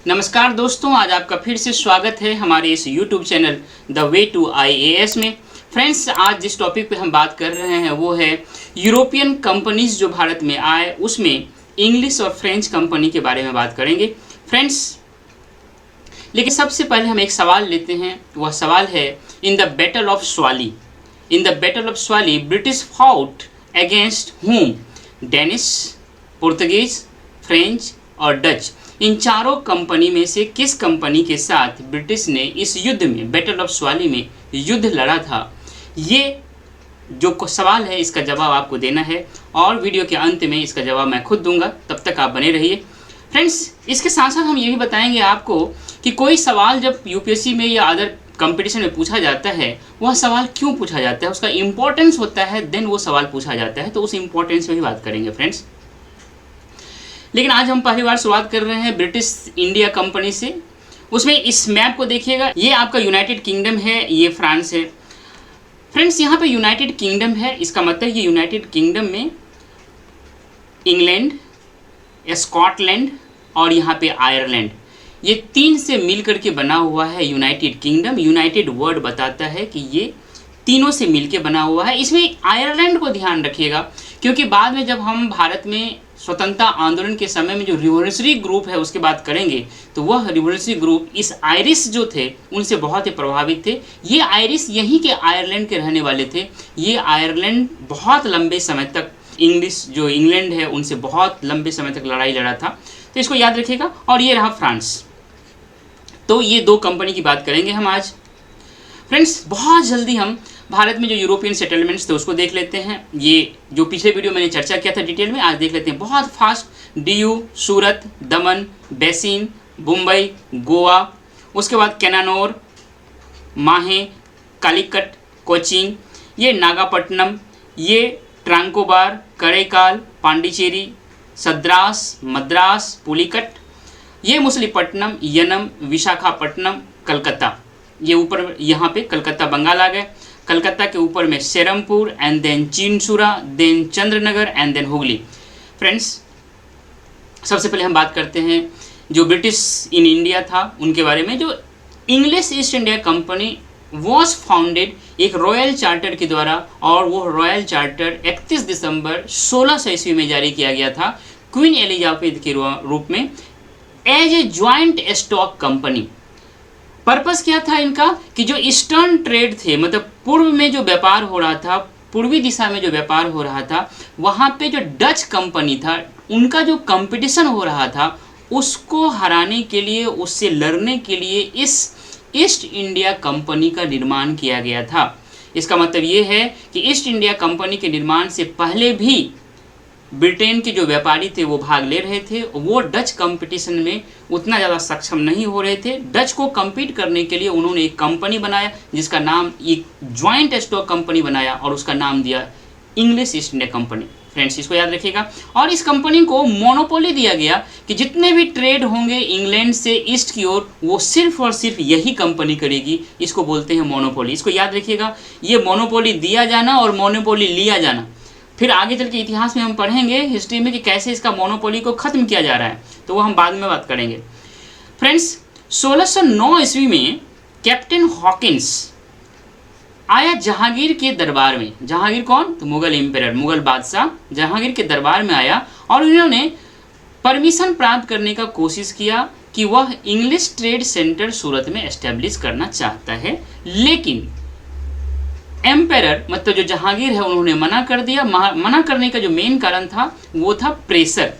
नमस्कार दोस्तों, आज आपका फिर से स्वागत है हमारे इस YouTube channel the way to IAS में। फ्रेंड्स, आज जिस टॉपिक पे हम बात कर रहे हैं वो है यूरोपियन कंपनीज जो भारत में आए उसमें इंग्लिश और फ्रेंच कंपनी के बारे में बात करेंगे। फ्रेंड्स, लेकिन सबसे पहले हम एक सवाल लेते हैं। वह सवाल है, in the battle of Swally British fought against हुम? डेनिश, पुर्तगीज, फ्रेंच और डच। इन चारों कंपनी में से किस कंपनी के साथ ब्रिटिश ने इस युद्ध में, बैटल ऑफ स्वाली में युद्ध लड़ा था? ये जो सवाल है इसका जवाब आपको देना है और वीडियो के अंत में इसका जवाब मैं खुद दूंगा। तब तक आप बने रहिए। फ्रेंड्स, इसके साथ साथ हम ये भी बताएंगे आपको कि कोई सवाल जब यूपीएससी में या अदर कंपटीशन में पूछा जाता है, वह सवाल क्यों पूछा जाता है, उसका इंपॉर्टेंस होता है, देन वो सवाल पूछा जाता है। तो उस इंपॉर्टेंस में भी बात करेंगे फ्रेंड्स। लेकिन आज हम पहली बार शुरुआत कर रहे हैं ब्रिटिश इंडिया कंपनी से। उसमें इस मैप को देखिएगा, ये आपका यूनाइटेड किंगडम है, ये फ्रांस है। फ्रेंड्स, यहाँ पे यूनाइटेड किंगडम है, इसका मतलब ये यूनाइटेड किंगडम में इंग्लैंड, स्कॉटलैंड और यहाँ पे आयरलैंड, ये तीन से मिल करके बना हुआ है यूनाइटेड किंगडम। यूनाइटेड वर्ड बताता है कि ये तीनों से मिलके बना हुआ है। इसमें आयरलैंड को ध्यान रखिएगा, क्योंकि बाद में जब हम भारत में स्वतंत्रता आंदोलन के समय में जो रिवोल्यूशनरी ग्रुप है उसकी बात करेंगे, तो वह रिवोल्यूशनरी ग्रुप इस आयरिश जो थे उनसे बहुत ही प्रभावित थे। ये आयरिश यहीं के आयरलैंड के रहने वाले थे। ये आयरलैंड बहुत लंबे समय तक इंग्लैंड है उनसे बहुत लंबे समय तक लड़ाई लड़ा था, तो इसको याद रखिएगा। और ये रहा फ्रांस। तो ये दो कंपनी की बात करेंगे हम आज। फ्रेंड्स, बहुत जल्दी हम भारत में जो यूरोपियन सेटलमेंट्स थे उसको देख लेते हैं। ये जो पिछले वीडियो मैंने चर्चा किया था डिटेल में, आज देख लेते हैं बहुत फास्ट। डीयू, सूरत, दमन, बेसिन, मुंबई, गोवा, उसके बाद कैनानोर, माहे, कालीकट, कोचीन, ये नागापट्टनम, ये ट्रांकोबार, करेकाल, पांडिचेरी, सद्रास, मद्रास, पुलिकट, ये मुसलीपट्टनम, यनम, विशाखापट्टनम, कलकत्ता। ये ऊपर यहाँ पे कलकत्ता बंगाल आ गए। कलकत्ता के ऊपर में Serampore and then Chinsura, then Chandannagar and then Hooghly. Friends, सबसे पहले हम बात करते हैं जो ब्रिटिश इन इंडिया था उनके बारे में। जो English East India company was founded एक रॉयल चार्टर के द्वारा, और वो रॉयल चार्टर 31 दिसंबर 1600 ईस्वी में जारी किया गया था क्वीन एलिजाबेथ के रूप में as a joint stock company. Purpose क्या था इनका कि जो ईस्टर्न ट्रेड थे, मतलब पूर्व में जो व्यापार हो रहा था, पूर्वी दिशा में जो व्यापार हो रहा था, वहाँ पे जो डच कंपनी था उनका जो कंपटीशन हो रहा था उसको हराने के लिए, उससे लड़ने के लिए इस ईस्ट इंडिया कंपनी का निर्माण किया गया था। इसका मतलब ये है कि ईस्ट इंडिया कंपनी के निर्माण से पहले भी ब्रिटेन के जो व्यापारी थे वो भाग ले रहे थे। वो डच कंपटीशन में उतना ज़्यादा सक्षम नहीं हो रहे थे। डच को compete करने के लिए उन्होंने एक कंपनी बनाया जिसका नाम, एक ज्वाइंट स्टॉक कंपनी बनाया और उसका नाम दिया English East India company. Friends, इसको याद रखिएगा। और इस कंपनी को मोनोपोली दिया गया कि जितने भी ट्रेड होंगे इंग्लैंड से ईस्ट की ओर, वो सिर्फ और सिर्फ यही कंपनी करेगी। इसको बोलते हैं मोनोपोली। इसको याद रखिएगा। ये मोनोपोली दिया जाना और मोनोपोली लिया जाना, फिर आगे चल के इतिहास में हम पढ़ेंगे हिस्ट्री में कि कैसे इसका मोनोपोली को ख़त्म किया जा रहा है, तो वो हम बाद में बात करेंगे। फ्रेंड्स, 1609 ईस्वी में कैप्टन हॉकिंस आया जहांगीर के दरबार में। जहांगीर कौन? तो मुगल एम्परर, मुगल बादशाह जहांगीर के दरबार में आया और उन्होंने परमिशन प्राप्त करने का कोशिश किया कि वह इंग्लिश ट्रेड सेंटर सूरत में एस्टेब्लिश करना चाहता है। लेकिन एम्परर, मतलब जो जहांगीर है, उन्होंने मना कर दिया। मना करने का जो मेन कारण था वो था प्रेशर।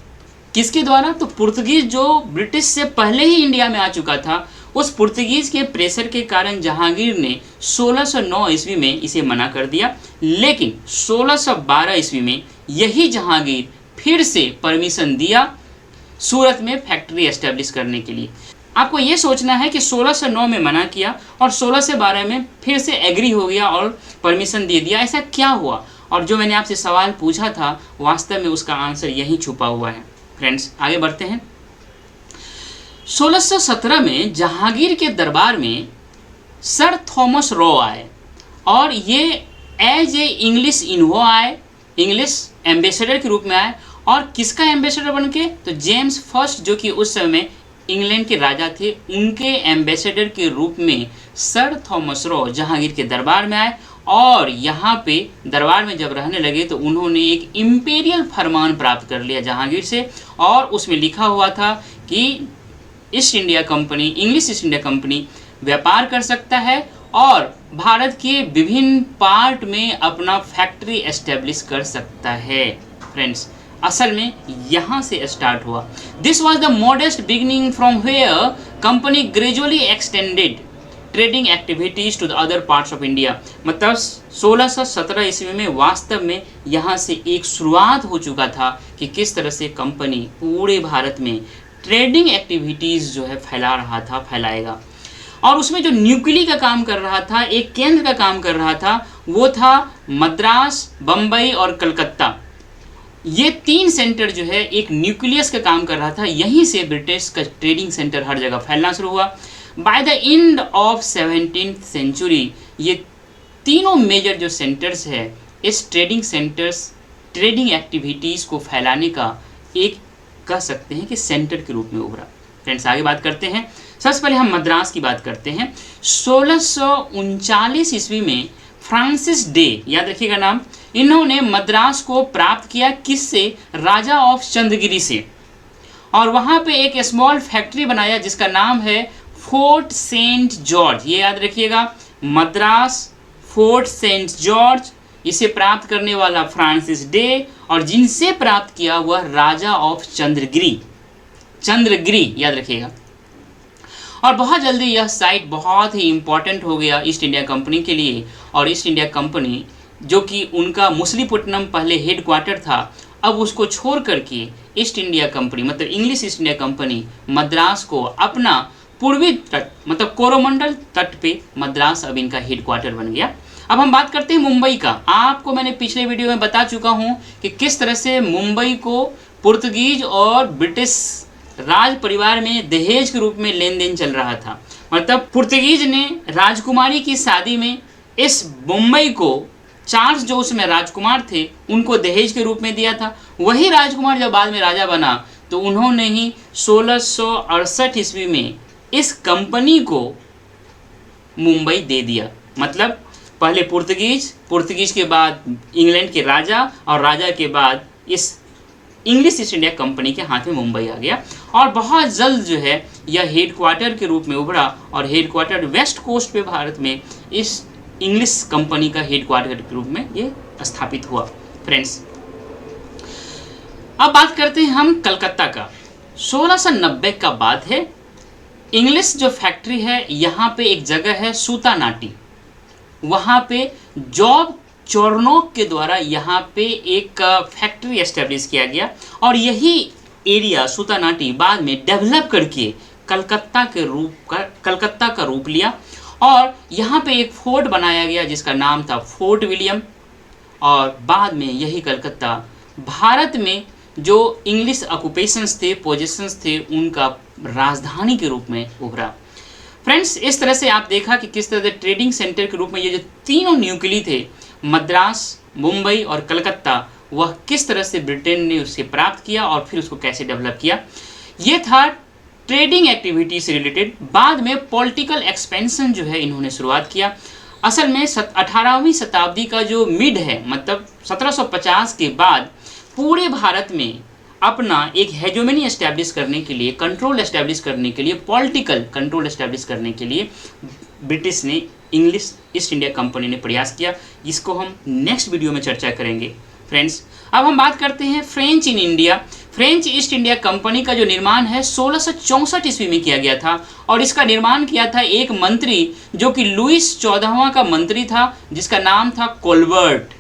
किसके द्वारा? तो पुर्तगीज जो ब्रिटिश से पहले ही इंडिया में आ चुका था, उस पुर्तगीज के प्रेशर के कारण जहांगीर ने 1609 ईस्वी में इसे मना कर दिया। लेकिन 1612 ईस्वी में यही जहांगीर फिर से परमिशन दिया सूरत में फैक्ट्री एस्टेब्लिश करने के लिए। आपको ये सोचना है कि 1609 में मना किया और 1612 में फिर से एग्री हो गया और परमिशन दे दिया। ऐसा क्या हुआ? और जो मैंने आपसे सवाल पूछा था, वास्तव में उसका आंसर यहीं छुपा हुआ है। फ्रेंड्स, आगे बढ़ते हैं। 1617 में जहांगीर के दरबार में सर थॉमस रो आए और ये एज ए इंग्लिश इन्वो आए, इंग्लिश एम्बेसडर के रूप में आए। और किसका एम्बेसडर बन के? तो जेम्स फर्स्ट, जो कि उस समय इंग्लैंड के राजा थे, उनके एम्बेसडर के रूप में सर थॉमस रॉ जहांगीर के दरबार में आए और यहाँ पे दरबार में जब रहने लगे तो उन्होंने एक इम्पेरियल फरमान प्राप्त कर लिया जहांगीर से, और उसमें लिखा हुआ था कि east India company, English East India company व्यापार कर सकता है और भारत के विभिन्न पार्ट में अपना फैक्ट्री एस्टेब्लिश कर सकता है। फ्रेंड्स, असल में यहाँ से स्टार्ट हुआ। This was the modest beginning from where company gradually extended trading activities to the other parts of India. मतलब 1617 ईस्वी में वास्तव में यहाँ से एक शुरुआत हो चुका था कि किस तरह से कंपनी पूरे भारत में ट्रेडिंग एक्टिविटीज़ जो है फैलाएगा। और उसमें जो न्यूक्ली का काम कर रहा था, एक केंद्र का काम कर रहा था, वो था मद्रास, बम्बई और कलकत्ता। ये 3 सेंटर जो है एक न्यूक्लियस का काम कर रहा था। यहीं से ब्रिटिश का ट्रेडिंग सेंटर हर जगह फैलना शुरू हुआ। By the end of 17th century ये तीनों मेजर जो सेंटर्स है, इस ट्रेडिंग एक्टिविटीज़ को फैलाने का एक कह सकते हैं कि सेंटर के रूप में उभरा। फ्रेंड्स, आगे बात करते हैं। सबसे पहले हम मद्रास की बात करते हैं। 1639 ईस्वी में फ्रांसिस डे, याद रखिएगा नाम, इन्होंने मद्रास को प्राप्त किया किससे? राजा ऑफ चंद्रगिरी से। और वहाँ पे एक स्मॉल फैक्ट्री बनाया जिसका नाम है फोर्ट सेंट जॉर्ज। ये याद रखिएगा, मद्रास फोर्ट सेंट जॉर्ज, इसे प्राप्त करने वाला फ्रांसिस डे, और जिनसे प्राप्त किया वह राजा ऑफ चंद्रगिरी, याद रखिएगा। और बहुत जल्दी यह साइट बहुत ही इम्पॉर्टेंट हो गया ईस्ट इंडिया कंपनी के लिए। और ईस्ट इंडिया कंपनी जो कि उनका मुसलीपट्टनम पहले हेड क्वार्टर था, अब उसको छोड़ करके ईस्ट इंडिया कंपनी मतलब English East India company Madras को अपना पूर्वी तट मतलब कोरोमंडल तट पे मद्रास अब इनका हेड क्वार्टर बन गया। अब हम बात करते हैं मुंबई का। आपको मैंने पिछले वीडियो में बता चुका हूँ कि किस तरह से मुंबई को पुर्तगीज और ब्रिटिश राज परिवार में दहेज के रूप में लेन देन चल रहा था। मतलब पुर्तगीज ने राजकुमारी की शादी में इस मुंबई को चार्ल्स जो उसमें राजकुमार थे उनको दहेज के रूप में दिया था। वही राजकुमार जब बाद में राजा बना तो उन्होंने ही 1668 ईस्वी में इस कंपनी को मुंबई दे दिया। मतलब पहले पुर्तगीज के बाद इंग्लैंड के राजा और राजा के बाद इस इंग्लिश ईस्ट इंडिया कंपनी के हाथ में मुंबई आ गया। और बहुत जल्द जो है यह हेड क्वार्टर के रूप में उभरा और हेड क्वार्टर वेस्ट कोस्ट पे भारत में इस इंग्लिश कंपनी का हेड क्वार्टर के रूप में ये स्थापित हुआ। फ्रेंड्स, अब बात करते हैं हम कलकत्ता का। 1690 का बात है। इंग्लिश जो फैक्ट्री है यहाँ पे एक जगह है सूतानाटी, वहाँ पे जॉब चोरनोक के द्वारा यहाँ पे एक फैक्ट्री एस्टेब्लिश किया गया और यही एरिया सूतानाटी बाद में डेवलप करके कलकत्ता का रूप लिया और यहाँ पे एक फोर्ट बनाया गया जिसका नाम था फोर्ट विलियम। और बाद में यही कलकत्ता भारत में जो इंग्लिश ऑक्यूपेशंस थे, पोजीशंस थे, उनका राजधानी के रूप में उभरा। फ्रेंड्स, इस तरह से आप देखा कि किस तरह से ट्रेडिंग सेंटर के रूप में ये जो तीनों न्यूक्ली थे, मद्रास, मुंबई और कलकत्ता, वह किस तरह से ब्रिटेन ने उसे प्राप्त किया और फिर उसको कैसे डेवलप किया। ये था ट्रेडिंग एक्टिविटी से रिलेटेड। बाद में पॉलिटिकल एक्सपेंशन जो है इन्होंने शुरुआत किया। असल में 18वीं शताब्दी का जो मिड है, मतलब 1750 के बाद पूरे भारत में अपना एक हेजोमनी एस्टैब्लिश करने के लिए, कंट्रोल एस्टैब्लिश करने के लिए, पॉलिटिकल कंट्रोल एस्टैब्लिश करने के लिए ब्रिटिश ने, इंग्लिश ईस्ट इंडिया कंपनी ने प्रयास किया, जिसको हम नेक्स्ट वीडियो में चर्चा करेंगे। फ्रेंड्स, अब हम बात करते हैं French in India. French east India company का जो निर्माण है 1664 ईस्वी में किया गया था और इसका निर्माण किया था एक मंत्री जो कि लुइस 14वां का मंत्री था, जिसका नाम था कोलबर्ट।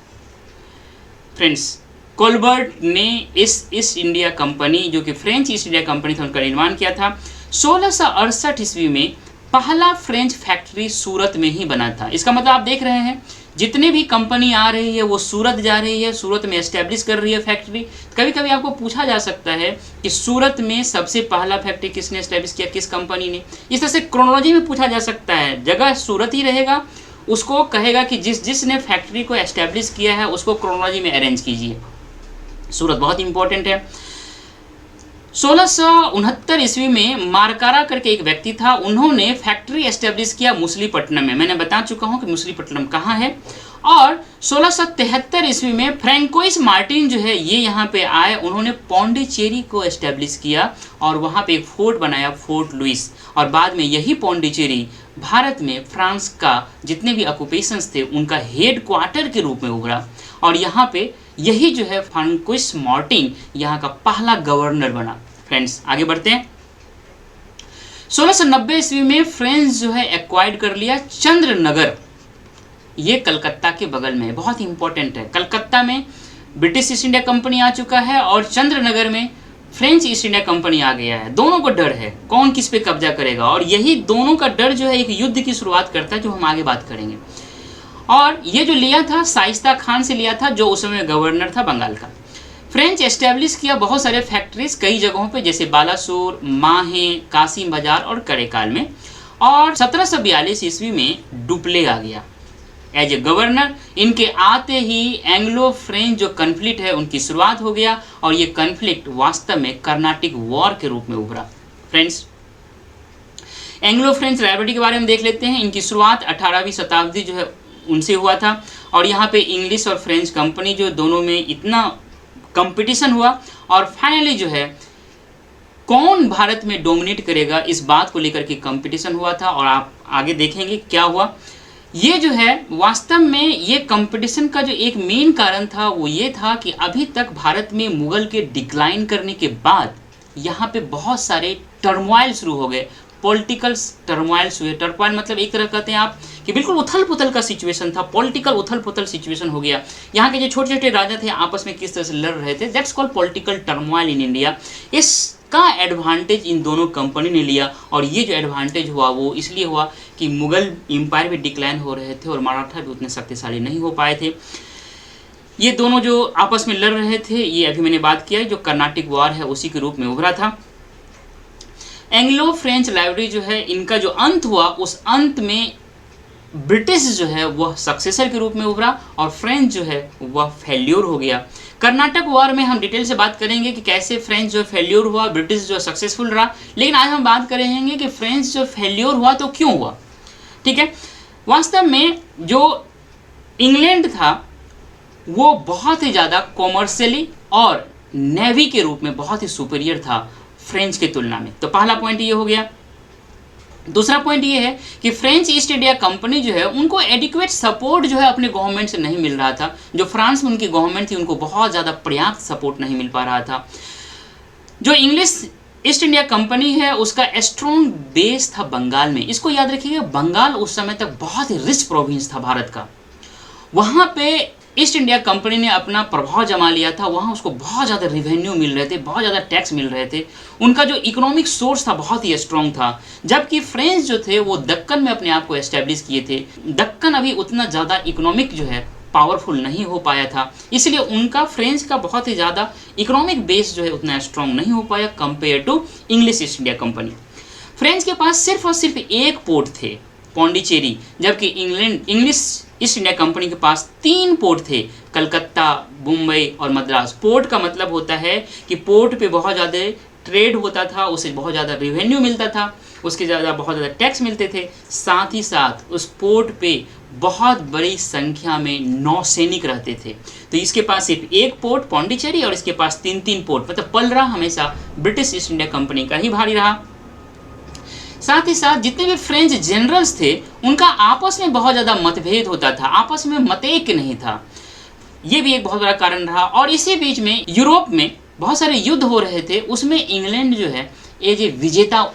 फ्रेंड्स, कोलबर्ट ने इस ईस्ट इंडिया कंपनी जो कि फ्रेंच ईस्ट इंडिया कंपनी था उनका निर्माण किया था। 1668 ईस्वी में पहला फ्रेंच फैक्ट्री सूरत में ही बना था। इसका मतलब आप देख रहे हैं जितने भी कंपनी आ रही है वो सूरत जा रही है, सूरत में एस्टेब्लिश कर रही है फैक्ट्री। कभी कभी आपको पूछा जा सकता है कि सूरत में सबसे पहला फैक्ट्री किसने एस्टेब्लिश किया, किस कंपनी ने। इस तरह से क्रोनोलॉजी में पूछा जा सकता है। जगह सूरत ही रहेगा, उसको कहेगा कि जिसने फैक्ट्री को एस्टेब्लिश किया है उसको क्रोनोलॉजी में अरेंज कीजिए। सूरत बहुत इंपॉर्टेंट है। 1669 ईस्वी में मारकारा करके एक व्यक्ति था, उन्होंने फैक्ट्री एस्टेब्लिश किया मुसलीपट्टनम में। मैंने बता चुका हूं कि मुसलीपट्टनम कहाँ है। और 1673 ईस्वी में फ्रैंकोइस मार्टिन जो है ये यहाँ पे आए, उन्होंने पौंडीचेरी को एस्टेब्लिश किया और वहाँ पे एक फोर्ट बनाया, फोर्ट लुइस। और बाद में यही पौंडीचेरी भारत में फ्रांस का जितने भी ऑक्यूपेशंस थे उनका हेड क्वार्टर के रूप में उभरा। और यहाँ पे यही जो है फ्रैंकोइस मार्टिन यहाँ का पहला गवर्नर बना। फ्रेंड्स आगे बढ़ते हैं। 1690 ईस्वी में फ्रेंच जो है एक्वायर्ड कर लिया चंद्रनगर, ये कलकत्ता के बगल में है, बहुत इंपॉर्टेंट है। कलकत्ता में ब्रिटिश ईस्ट इंडिया कंपनी आ चुका है और चंद्रनगर में फ्रेंच ईस्ट इंडिया कंपनी आ गया है। दोनों को डर है कौन किस पे कब्जा करेगा, और यही दोनों का डर जो है एक युद्ध की शुरुआत करता है, जो हम आगे बात करेंगे। और ये जो लिया था शाइस्ता खान से लिया था, जो उस समय गवर्नर था बंगाल का। फ्रेंच एस्टेब्लिश किया बहुत सारे फैक्ट्रीज कई जगहों पे, जैसे बालासोर, माहे, कासिम बाजार और करेकाल में। और 1742 ईस्वी में डुप्ले आ गया एज ए गवर्नर। इनके आते ही एंग्लो फ्रेंच जो कन्फ्लिक्ट है उनकी शुरुआत हो गया, और ये कन्फ्लिक्ट वास्तव में कर्नाटिक वॉर के रूप में उभरा। फ्रेंड्स एंग्लो फ्रेंच राइवलरी के बारे में देख लेते हैं। इनकी शुरुआत 18वीं शताब्दी जो है उनसे हुआ था, और यहाँ पे इंग्लिश और फ्रेंच कंपनी जो दोनों में इतना कंपटीशन हुआ, और फाइनली जो है कौन भारत में डोमिनेट करेगा इस बात को लेकर के कंपटीशन हुआ था। और आप आगे देखेंगे क्या हुआ। ये जो है वास्तव में ये कंपटीशन का जो एक मेन कारण था वो ये था कि अभी तक भारत में मुगल के डिक्लाइन करने के बाद यहाँ पे बहुत सारे टर्मोइल शुरू हो गए, पॉलिटिकल टर्मोइल्स हुए। टर्मोइल मतलब एक तरह कहते हैं आप कि बिल्कुल उथल पुथल का सिचुएशन था, पॉलिटिकल उथल पुथल सिचुएशन हो गया। यहाँ के जो छोटे छोटे राजा थे आपस में किस तरह से लड़ रहे थे, that's called political turmoil in India. इसका एडवांटेज इन दोनों कंपनी ने लिया, और ये जो एडवांटेज हुआ वो इसलिए हुआ कि मुगल एम्पायर भी डिक्लाइन हो रहे थे और मराठा भी उतने शक्तिशाली नहीं हो पाए थे। ये दोनों जो आपस में लड़ रहे थे, ये अभी मैंने बात किया जो कर्नाटिक वॉर है उसी के रूप में उभरा था। एंग्लो फ्रेंच राइवलरी जो है इनका जो अंत हुआ, उस अंत में ब्रिटिश जो है वह सक्सेसर के रूप में उभरा और फ्रेंच जो है वह फेल्योर हो गया। कर्नाटक वॉर में हम डिटेल से बात करेंगे कि कैसे फ्रेंच जो फेल्योर हुआ, ब्रिटिश जो सक्सेसफुल रहा। लेकिन आज हम बात करेंगे कि फ्रेंच जो फेल्योर हुआ तो क्यों हुआ। ठीक है, वास्तव में जो इंग्लैंड था वो बहुत ही ज़्यादा कॉमर्शियली और नेवी के रूप में बहुत ही सुपीरियर था फ्रेंच के तुलना में। तो पहला पॉइंट ये हो गया। दूसरा पॉइंट ये है कि फ्रेंच ईस्ट इंडिया कंपनी जो है उनको एडिक्वेट सपोर्ट जो है अपने गवर्नमेंट से नहीं मिल रहा था। जो फ्रांस में उनकी गवर्नमेंट थी उनको बहुत ज़्यादा पर्याप्त सपोर्ट नहीं मिल पा रहा था। जो इंग्लिश ईस्ट इंडिया कंपनी है उसका स्ट्रॉन्ग बेस था बंगाल में। इसको याद रखिएगा, बंगाल उस समय तक बहुत ही रिच प्रोविंस था भारत का। वहाँ पे ईस्ट इंडिया कंपनी ने अपना प्रभाव जमा लिया था, वहाँ उसको बहुत ज़्यादा रिवेन्यू मिल रहे थे, बहुत ज़्यादा टैक्स मिल रहे थे। उनका जो इकोनॉमिक सोर्स था बहुत ही स्ट्रॉन्ग था। जबकि फ्रेंच जो थे वो दक्कन में अपने आप को एस्टेब्लिश किए थे। दक्कन अभी उतना ज़्यादा इकोनॉमिक जो है पावरफुल नहीं हो पाया था, इसलिए उनका फ्रेंच का बहुत ही ज़्यादा इकोनॉमिक बेस जो है उतना स्ट्रॉन्ग नहीं हो पाया compare to English East India Company. French के पास सिर्फ और सिर्फ एक पोर्ट थे, पौंडीचेरी, जबकि इंग्लिश ईस्ट इंडिया कंपनी के पास 3 पोर्ट थे, कलकत्ता, मुंबई और मद्रास। पोर्ट का मतलब होता है कि पोर्ट पे बहुत ज़्यादा ट्रेड होता था, उसे बहुत ज़्यादा रेवेन्यू मिलता था, उसके बहुत ज़्यादा टैक्स मिलते थे। साथ ही साथ उस पोर्ट पे बहुत बड़ी संख्या में नौसैनिक रहते थे। तो इसके पास सिर्फ एक पोर्ट पौंडीचेरी और इसके पास 3 पोर्ट, मतलब पलड़ा हमेशा ब्रिटिश ईस्ट इंडिया कंपनी का ही भारी रहा। साथ ही साथ जितने भी फ्रेंच जनरल्स थे उनका आपस में बहुत ज़्यादा मतभेद होता था, आपस में मतैक्य नहीं था। ये भी एक बहुत बड़ा कारण रहा। और इसी बीच में यूरोप में बहुत सारे युद्ध हो रहे थे, उसमें इंग्लैंड जो है एज ए विजेता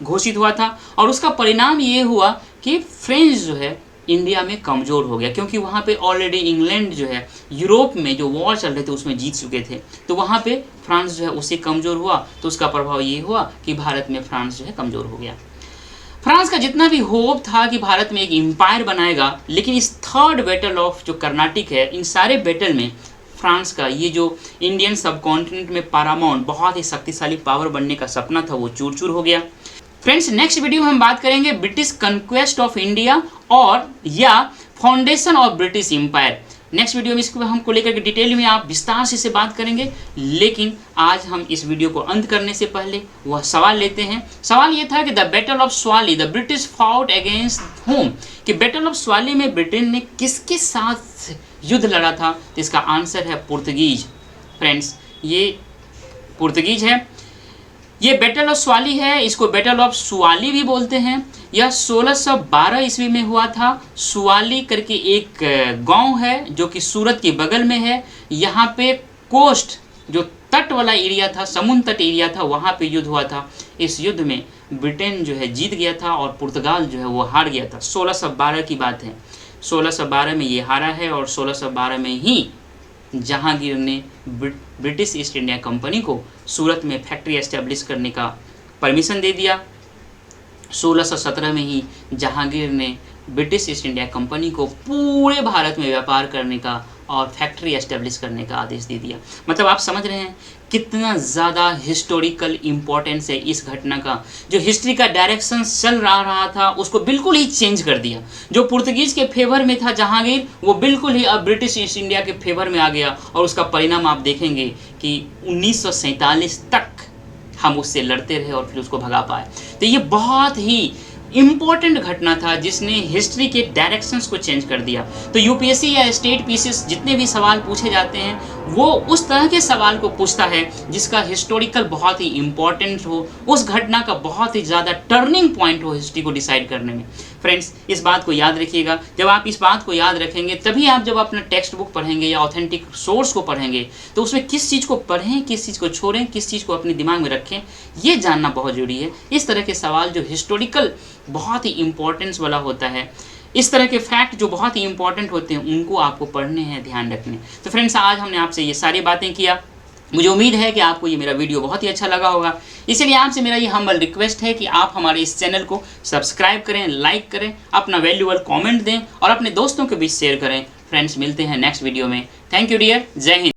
घोषित हुआ था। और उसका परिणाम ये हुआ कि फ्रेंच जो है इंडिया में कमज़ोर हो गया, क्योंकि वहाँ पे ऑलरेडी इंग्लैंड जो है यूरोप में जो वॉर चल रहे थे उसमें जीत चुके थे। तो वहाँ पे फ्रांस जो है उससे कमज़ोर हुआ, तो उसका प्रभाव ये हुआ कि भारत में फ्रांस जो है कमज़ोर हो गया। फ्रांस का जितना भी होप था कि भारत में एक एम्पायर बनाएगा, लेकिन इस थर्ड बैटल ऑफ जो कर्नाटिक है, इन सारे बैटल में फ्रांस का ये जो इंडियन सब कॉन्टिनेंट में पैरामाउंट बहुत ही शक्तिशाली पावर बनने का सपना था वो चूर चूर हो गया। फ्रेंड्स नेक्स्ट वीडियो में हम बात करेंगे ब्रिटिश कन्क्वेस्ट ऑफ इंडिया और या foundation of British Empire. Next video में इसको हमको लेकर के डिटेल में आप विस्तार से बात करेंगे। लेकिन आज हम इस वीडियो को अंत करने से पहले वह सवाल लेते हैं। सवाल ये था कि the battle of Swally the British fought against whom, कि बैटल ऑफ स्वाली में ब्रिटेन ने किसके साथ युद्ध लड़ा था। तो इसका आंसर है पुर्तगीज। फ्रेंड्स, ये पुर्तगीज है। ये बैटल ऑफ स्वाली है, इसको बैटल ऑफ सुवाली भी बोलते हैं। यह 1612 ईस्वी में हुआ था। सुवाली करके एक गांव है जो कि सूरत के बगल में है। यहाँ पे कोस्ट जो तट वाला एरिया था, समुद्र तट एरिया था, वहाँ पे युद्ध हुआ था। इस युद्ध में ब्रिटेन जो है जीत गया था और पुर्तगाल जो है वो हार गया था। 1612 की बात है। 1612 में ये हारा है और 1612 में ही जहांगीर ने ब्रिटिश ईस्ट इंडिया कंपनी को सूरत में फैक्ट्री एस्टेब्लिश करने का परमिशन दे दिया। 1617 में ही जहांगीर ने ब्रिटिश ईस्ट इंडिया कंपनी को पूरे भारत में व्यापार करने का और फैक्ट्री एस्टेब्लिश करने का आदेश दे दिया। मतलब आप समझ रहे हैं कितना ज़्यादा हिस्टोरिकल इम्पोर्टेंस है इस घटना का। जो हिस्ट्री का डायरेक्शन चल रहा था उसको बिल्कुल ही चेंज कर दिया। जो पुर्तगीज के फेवर में था जहांगीर, वो बिल्कुल ही अब ब्रिटिश ईस्ट इंडिया के फेवर में आ गया। और उसका परिणाम आप देखेंगे कि 1947 तक हम उससे लड़ते रहे और फिर उसको भगा पाए। तो ये बहुत ही इम्पोर्टेंट घटना था जिसने हिस्ट्री के डायरेक्शंस को चेंज कर दिया। तो यूपीएससी या स्टेट पीसीएस जितने भी सवाल पूछे जाते हैं वो उस तरह के सवाल को पूछता है जिसका हिस्टोरिकल बहुत ही इम्पोर्टेंट हो, उस घटना का बहुत ही ज़्यादा टर्निंग पॉइंट हो हिस्ट्री को डिसाइड करने में। फ्रेंड्स, इस बात को याद रखिएगा। जब आप इस बात को याद रखेंगे तभी आप जब अपना टेक्स्ट बुक पढ़ेंगे या ऑथेंटिक सोर्स को पढ़ेंगे तो उसमें किस चीज़ को पढ़ें, किस चीज़ को छोड़ें, किस चीज़ को अपने दिमाग में रखें, ये जानना बहुत ज़रूरी है। इस तरह के सवाल जो हिस्टोरिकल बहुत ही इम्पोर्टेंस वाला होता है, इस तरह के फैक्ट जो बहुत ही इंपॉर्टेंट होते हैं, उनको आपको पढ़ने हैं, ध्यान रखने। तो फ्रेंड्स, आज हमने आपसे ये सारी बातें किया। मुझे उम्मीद है कि आपको ये मेरा वीडियो बहुत ही अच्छा लगा होगा। इसलिए आपसे मेरा ये हम्बल रिक्वेस्ट है कि आप हमारे इस चैनल को सब्सक्राइब करें, लाइक करें, अपना वैल्यूएबल कमेंट दें और अपने दोस्तों के बीच शेयर करें। फ्रेंड्स, मिलते हैं नेक्स्ट वीडियो में। Thank you dear. जय हिंद।